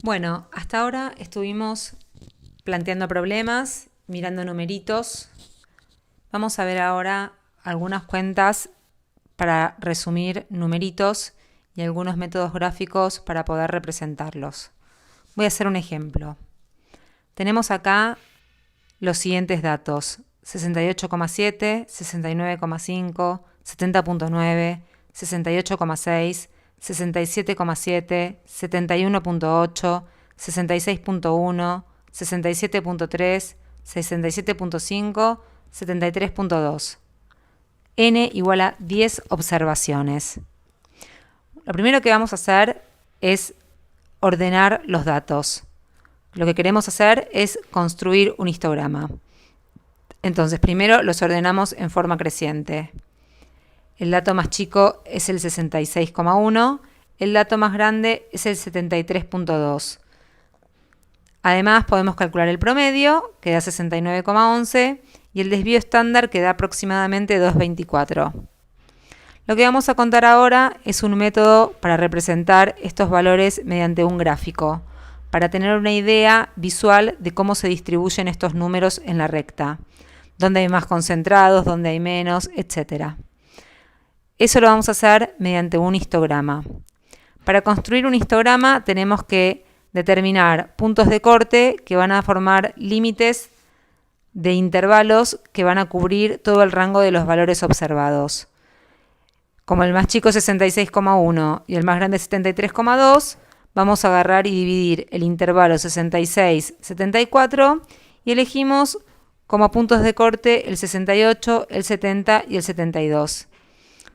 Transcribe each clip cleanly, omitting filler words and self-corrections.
Bueno, hasta ahora estuvimos planteando problemas, mirando numeritos. Vamos a ver ahora algunas cuentas para resumir numeritos y algunos métodos gráficos para poder representarlos. Voy a hacer un ejemplo. Tenemos acá los siguientes datos: 68,7, 69,5, 70,9, 68,6, 67,7, 71,8, 66,1, 67,3, 67,5, 73,2. N igual a 10 observaciones. Lo primero que vamos a hacer es ordenar los datos. Lo que queremos hacer es construir un histograma. Entonces, primero los ordenamos en forma creciente. El dato más chico es el 66,1, el dato más grande es el 73,2. Además, podemos calcular el promedio, que da 69,11, y el desvío estándar, que da aproximadamente 2,24. Lo que vamos a contar ahora es un método para representar estos valores mediante un gráfico, para tener una idea visual de cómo se distribuyen estos números en la recta, dónde hay más concentrados, dónde hay menos, etc. Eso lo vamos a hacer mediante un histograma. Para construir un histograma tenemos que determinar puntos de corte que van a formar límites de intervalos que van a cubrir todo el rango de los valores observados. Como el más chico es 66,1 y el más grande es 73,2, vamos a agarrar y dividir el intervalo 66-74 y elegimos como puntos de corte el 68, el 70 y el 72.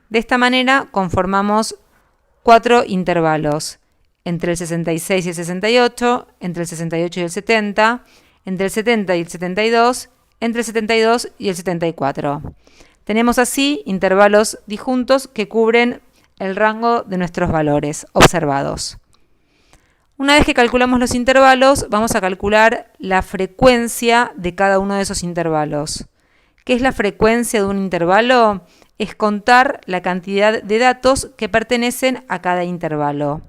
De esta manera conformamos 4 intervalos: entre el 66 y el 68, entre el 68 y el 70, entre el 70 y el 72, entre el 72 y el 74. Tenemos así intervalos disjuntos que cubren el rango de nuestros valores observados. Una vez que calculamos los intervalos, vamos a calcular la frecuencia de cada uno de esos intervalos. ¿Qué es la frecuencia de un intervalo? Es contar la cantidad de datos que pertenecen a cada intervalo.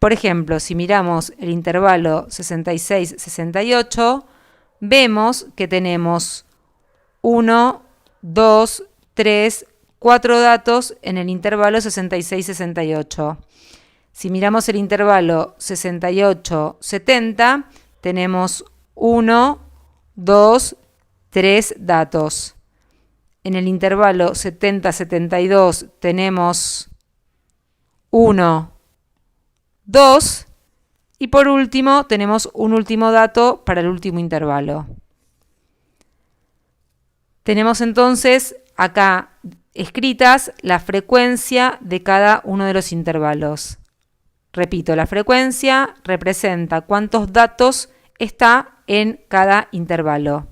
Por ejemplo, si miramos el intervalo 66-68, vemos que tenemos 1, 2, 3, 4 datos en el intervalo 66-68. Si miramos el intervalo 68-70, tenemos 1, 2, 3 datos. En el intervalo 70-72 tenemos 1, 2 y por último tenemos un último dato para el último intervalo. Tenemos entonces acá escritas la frecuencia de cada uno de los intervalos. Repito, la frecuencia representa cuántos datos está en cada intervalo.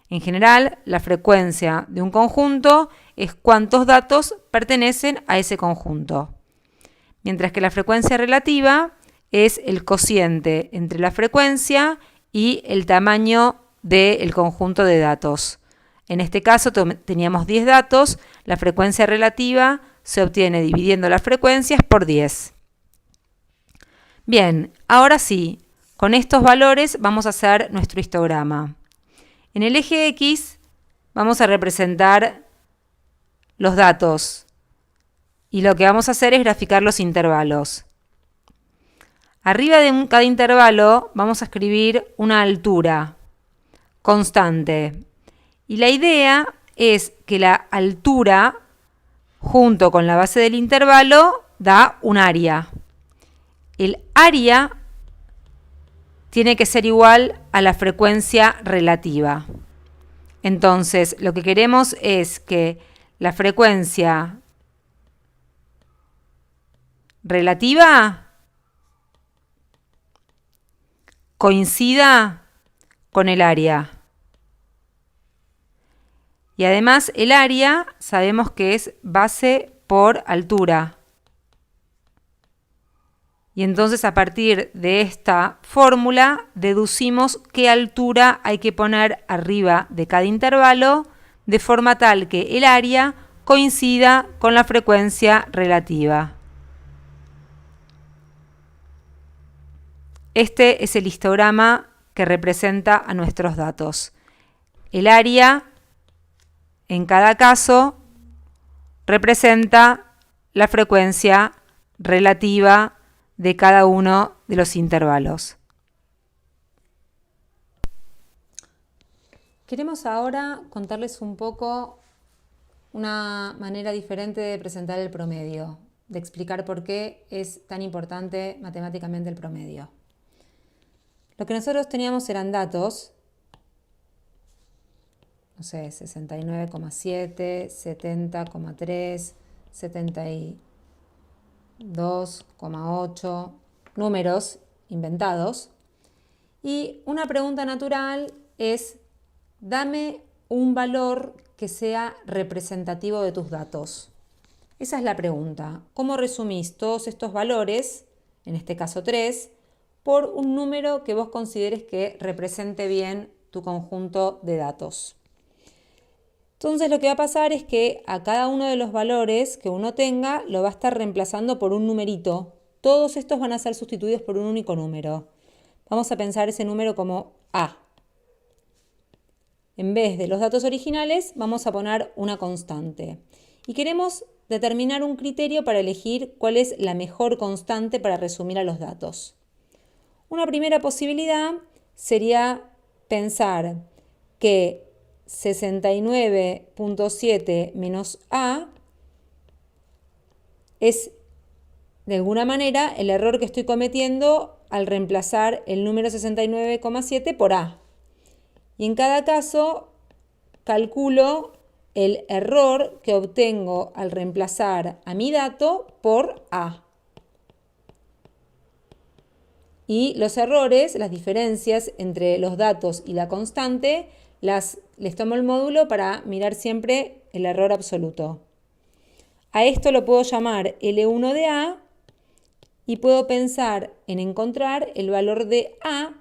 En general, la frecuencia de un conjunto es cuántos datos pertenecen a ese conjunto. Mientras que la frecuencia relativa es el cociente entre la frecuencia y el tamaño del conjunto de datos. En este caso teníamos 10 datos, la frecuencia relativa se obtiene dividiendo las frecuencias por 10. Bien, ahora sí, con estos valores vamos a hacer nuestro histograma. En el eje X vamos a representar los datos y lo que vamos a hacer es graficar los intervalos. Arriba de cada intervalo vamos a escribir una altura constante. Y la idea es que la altura, junto con la base del intervalo, da un área. El área tiene que ser igual a la frecuencia relativa. Entonces, lo que queremos es que la frecuencia relativa coincida con el área. Y además el área sabemos que es base por altura. Y entonces a partir de esta fórmula deducimos qué altura hay que poner arriba de cada intervalo de forma tal que el área coincida con la frecuencia relativa. Este es el histograma que representa a nuestros datos. El área, en cada caso, representa la frecuencia relativa de cada uno de los intervalos. Queremos ahora contarles un poco una manera diferente de presentar el promedio, de explicar por qué es tan importante matemáticamente el promedio. Lo que nosotros teníamos eran datos, no sé, 69,7, 70,3, 72,8, números inventados. Y una pregunta natural es: dame un valor que sea representativo de tus datos. Esa es la pregunta. ¿Cómo resumís todos estos valores, en este caso 3, por un número que vos consideres que represente bien tu conjunto de datos? Entonces lo que va a pasar es que a cada uno de los valores que uno tenga lo va a estar reemplazando por un numerito. Todos estos van a ser sustituidos por un único número. Vamos a pensar ese número como A. En vez de los datos originales vamos a poner una constante. Y queremos determinar un criterio para elegir cuál es la mejor constante para resumir a los datos. Una primera posibilidad sería pensar que 69.7 menos A es de alguna manera el error que estoy cometiendo al reemplazar el número 69,7 por A. Y en cada caso calculo el error que obtengo al reemplazar a mi dato por A. Y los errores, las diferencias entre los datos y la constante, les tomo el módulo para mirar siempre el error absoluto. A esto lo puedo llamar L1 de A y puedo pensar en encontrar el valor de A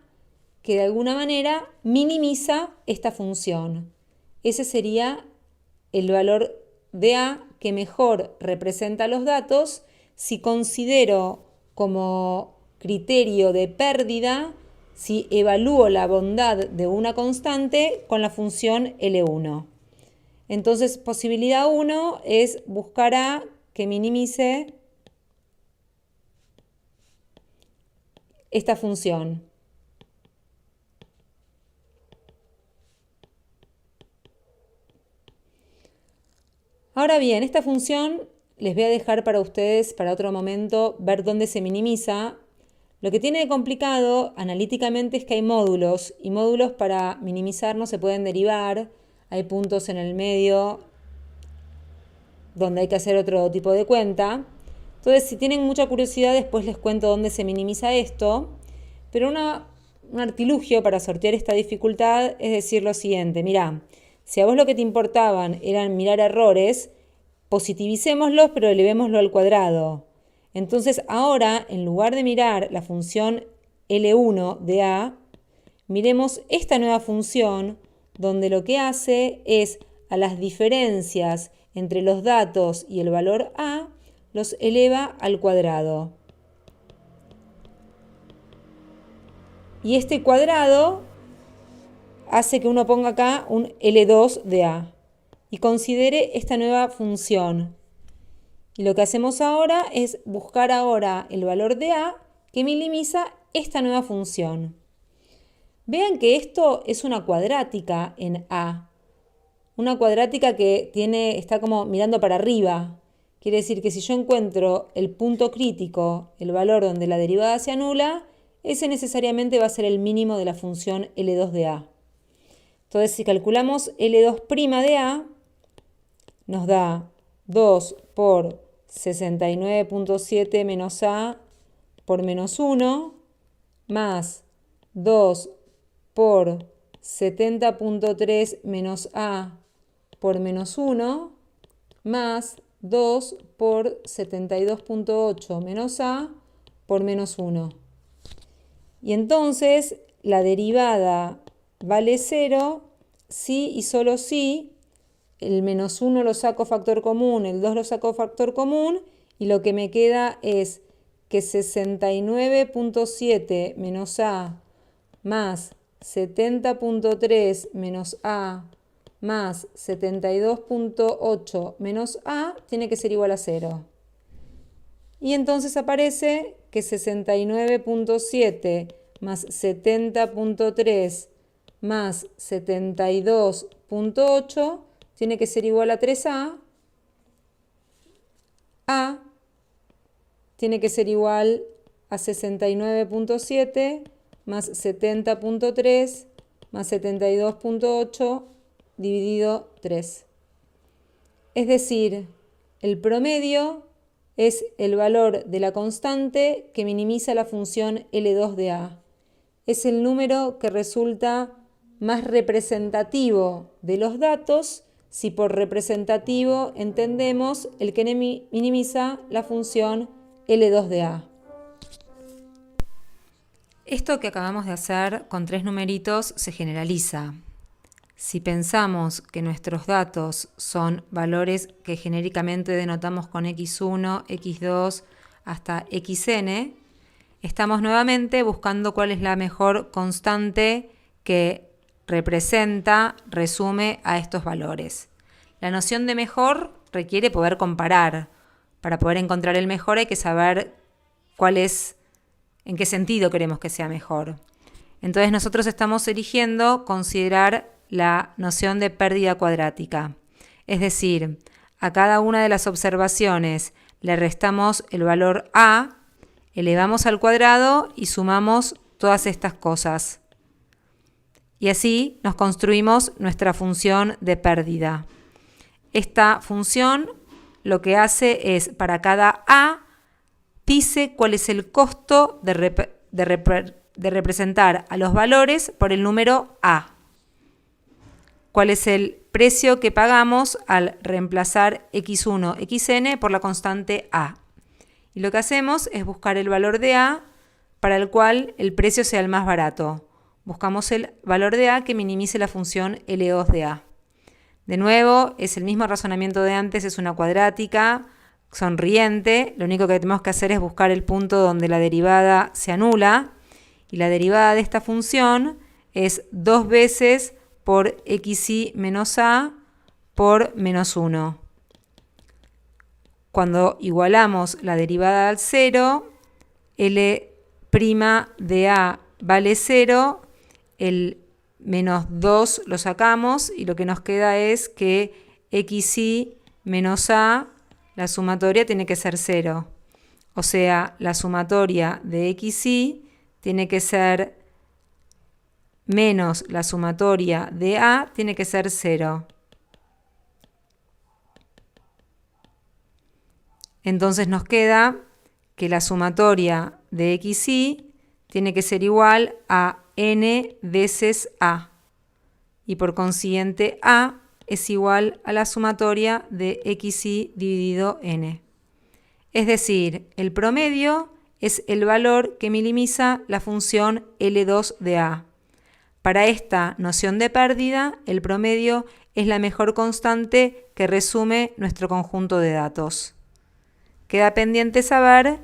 que de alguna manera minimiza esta función. Ese sería el valor de A que mejor representa los datos si considero como criterio de pérdida si evalúo la bondad de una constante con la función L1. Entonces, posibilidad 1 es buscar A que minimice esta función. Ahora bien, esta función les voy a dejar para ustedes, para otro momento, ver dónde se minimiza. Lo que tiene de complicado analíticamente es que hay módulos, y módulos para minimizar no se pueden derivar. Hay puntos en el medio donde hay que hacer otro tipo de cuenta. Entonces, si tienen mucha curiosidad, después les cuento dónde se minimiza esto. Pero un artilugio para sortear esta dificultad es decir lo siguiente: mirá, si a vos lo que te importaban eran mirar errores, positivicémoslos pero elevémoslo al cuadrado. Entonces ahora, en lugar de mirar la función L1 de A, miremos esta nueva función donde lo que hace es a las diferencias entre los datos y el valor A, los eleva al cuadrado. Y este cuadrado hace que uno ponga acá un L2 de A y considere esta nueva función. Y lo que hacemos ahora es buscar ahora el valor de A que minimiza esta nueva función. Vean que esto es una cuadrática en A. Una cuadrática que está como mirando para arriba. Quiere decir que si yo encuentro el punto crítico, el valor donde la derivada se anula, ese necesariamente va a ser el mínimo de la función L2 de A. Entonces, si calculamos L2' de A, nos da 2 por 69.7 menos A por menos 1, más 2 por 70.3 menos A por menos 1, más 2 por 72.8 menos A por menos 1. Y entonces la derivada vale 0 si y solo si el menos 1 lo saco factor común, el 2 lo saco factor común, y lo que me queda es que 69.7 menos A más 70.3 menos A más 72.8 menos A tiene que ser igual a 0. Y entonces aparece que 69.7 más 70.3 más 72.8 tiene que ser igual a 3A. A tiene que ser igual a 69.7 más 70.3 más 72.8 dividido 3. Es decir, el promedio es el valor de la constante que minimiza la función L2 de A. Es el número que resulta más representativo de los datos si por representativo entendemos el que minimiza la función L2 de A. Esto que acabamos de hacer con 3 numeritos se generaliza. Si pensamos que nuestros datos son valores que genéricamente denotamos con x1, x2 hasta xn, estamos nuevamente buscando cuál es la mejor constante que resume a estos valores. La noción de mejor requiere poder comparar. Para poder encontrar el mejor hay que saber en qué sentido queremos que sea mejor. Entonces nosotros estamos eligiendo considerar la noción de pérdida cuadrática. Es decir, a cada una de las observaciones le restamos el valor A, elevamos al cuadrado y sumamos todas estas cosas. Y así nos construimos nuestra función de pérdida. Esta función lo que hace es, para cada A, dice cuál es el costo de representar a los valores por el número A. Cuál es el precio que pagamos al reemplazar x1, xn por la constante A. Y lo que hacemos es buscar el valor de A para el cual el precio sea el más barato. Buscamos el valor de A que minimice la función L2 de A. De nuevo, es el mismo razonamiento de antes, es una cuadrática sonriente. Lo único que tenemos que hacer es buscar el punto donde la derivada se anula. Y la derivada de esta función es 2 veces por xi menos a por menos 1. Cuando igualamos la derivada al 0, L' de a vale 0, el menos 2 lo sacamos y lo que nos queda es que xi menos a, la sumatoria tiene que ser 0. O sea, la sumatoria de xi tiene que ser menos la sumatoria de a, tiene que ser 0. Entonces nos queda que la sumatoria de xi tiene que ser igual a n veces a. Y por consiguiente a es igual a la sumatoria de xi dividido n. Es decir, el promedio es el valor que minimiza la función L2 de a. Para esta noción de pérdida, el promedio es la mejor constante que resume nuestro conjunto de datos. Queda pendiente saber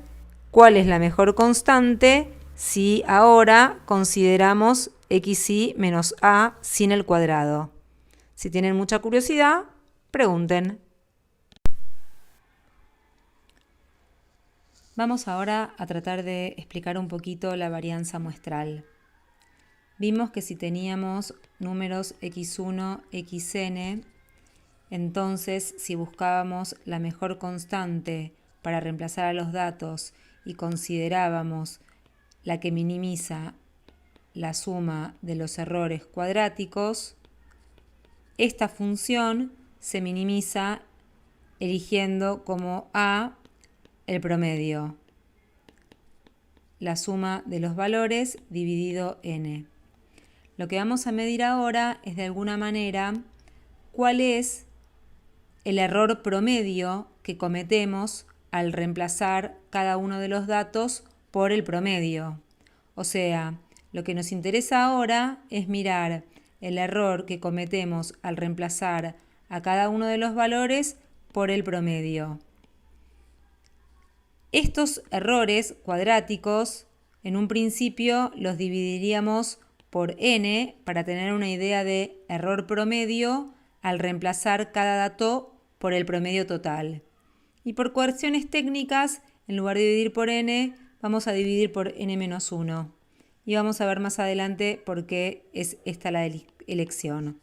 cuál es la mejor constante si ahora consideramos xi menos a sin el cuadrado. Si tienen mucha curiosidad, pregunten. Vamos ahora a tratar de explicar un poquito la varianza muestral. Vimos que si teníamos números x1, xn, entonces si buscábamos la mejor constante para reemplazar a los datos y considerábamos la que minimiza la suma de los errores cuadráticos, esta función se minimiza eligiendo como a el promedio, la suma de los valores dividido n. Lo que vamos a medir ahora es de alguna manera cuál es el error promedio que cometemos al reemplazar cada uno de los datos por el promedio. O sea, lo que nos interesa ahora es mirar el error que cometemos al reemplazar a cada uno de los valores por el promedio. Estos errores cuadráticos, en un principio los dividiríamos por n para tener una idea de error promedio al reemplazar cada dato por el promedio total. Y por cuestiones técnicas, en lugar de dividir por n, vamos a dividir por n-1. Y vamos a ver más adelante por qué es esta la elección.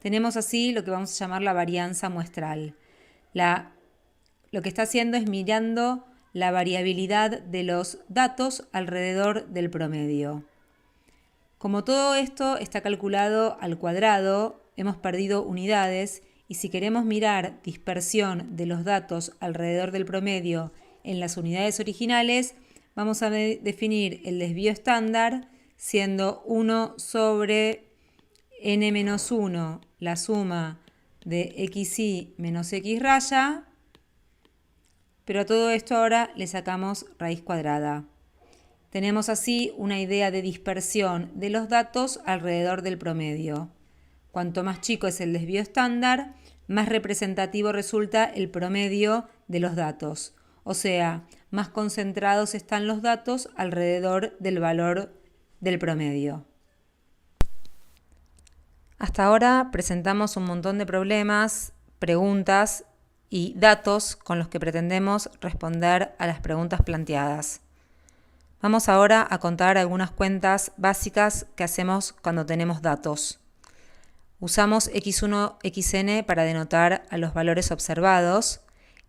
Tenemos así lo que vamos a llamar la varianza muestral. Lo que está haciendo es mirando la variabilidad de los datos alrededor del promedio. Como todo esto está calculado al cuadrado, hemos perdido unidades y si queremos mirar dispersión de los datos alrededor del promedio en las unidades originales, vamos a definir el desvío estándar siendo 1 sobre n-1, la suma de xi menos x raya, pero a todo esto ahora le sacamos raíz cuadrada. Tenemos así una idea de dispersión de los datos alrededor del promedio. Cuanto más chico es el desvío estándar, más representativo resulta el promedio de los datos. O sea, más concentrados están los datos alrededor del valor del promedio. Hasta ahora presentamos un montón de problemas, preguntas y datos con los que pretendemos responder a las preguntas planteadas. Vamos ahora a contar algunas cuentas básicas que hacemos cuando tenemos datos. Usamos x1, xn para denotar a los valores observados.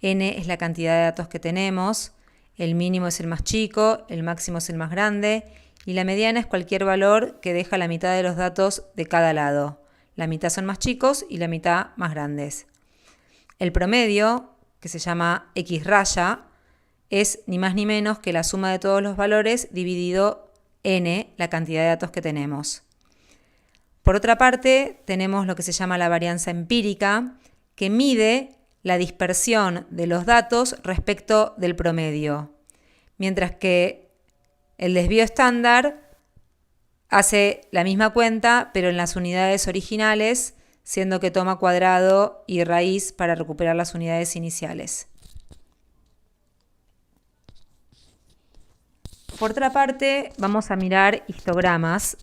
N es la cantidad de datos que tenemos, el mínimo es el más chico, el máximo es el más grande y la mediana es cualquier valor que deja la mitad de los datos de cada lado. La mitad son más chicos y la mitad más grandes. El promedio, que se llama x raya, es ni más ni menos que la suma de todos los valores dividido n, la cantidad de datos que tenemos. Por otra parte, tenemos lo que se llama la varianza empírica, que mide la dispersión de los datos respecto del promedio, mientras que el desvío estándar hace la misma cuenta, pero en las unidades originales, siendo que toma cuadrado y raíz para recuperar las unidades iniciales. Por otra parte, vamos a mirar histogramas,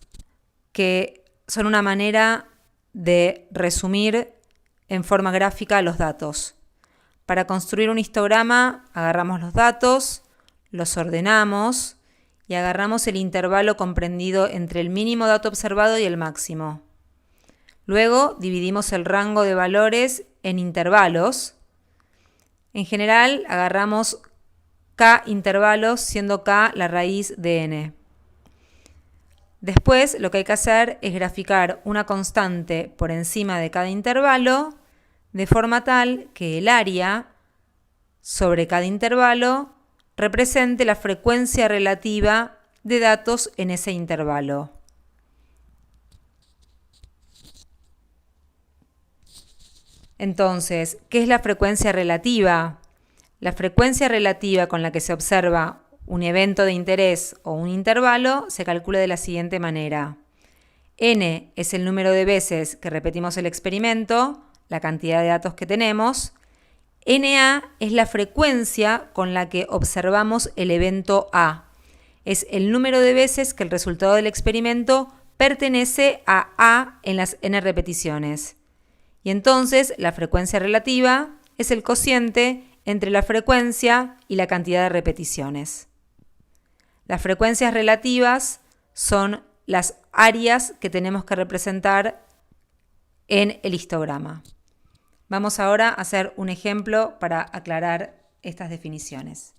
que son una manera de resumir en forma gráfica los datos. Para construir un histograma, agarramos los datos, los ordenamos y agarramos el intervalo comprendido entre el mínimo dato observado y el máximo. Luego dividimos el rango de valores en intervalos. En general, agarramos k intervalos, siendo k la raíz de n. Después, lo que hay que hacer es graficar una constante por encima de cada intervalo, de forma tal que el área sobre cada intervalo represente la frecuencia relativa de datos en ese intervalo. Entonces, ¿qué es la frecuencia relativa? La frecuencia relativa con la que se observa un evento de interés o un intervalo se calcula de la siguiente manera. N es el número de veces que repetimos el experimento, la cantidad de datos que tenemos. NA es la frecuencia con la que observamos el evento A. Es el número de veces que el resultado del experimento pertenece a A en las n repeticiones. Y entonces la frecuencia relativa es el cociente entre la frecuencia y la cantidad de repeticiones. Las frecuencias relativas son las áreas que tenemos que representar en el histograma. Vamos ahora a hacer un ejemplo para aclarar estas definiciones.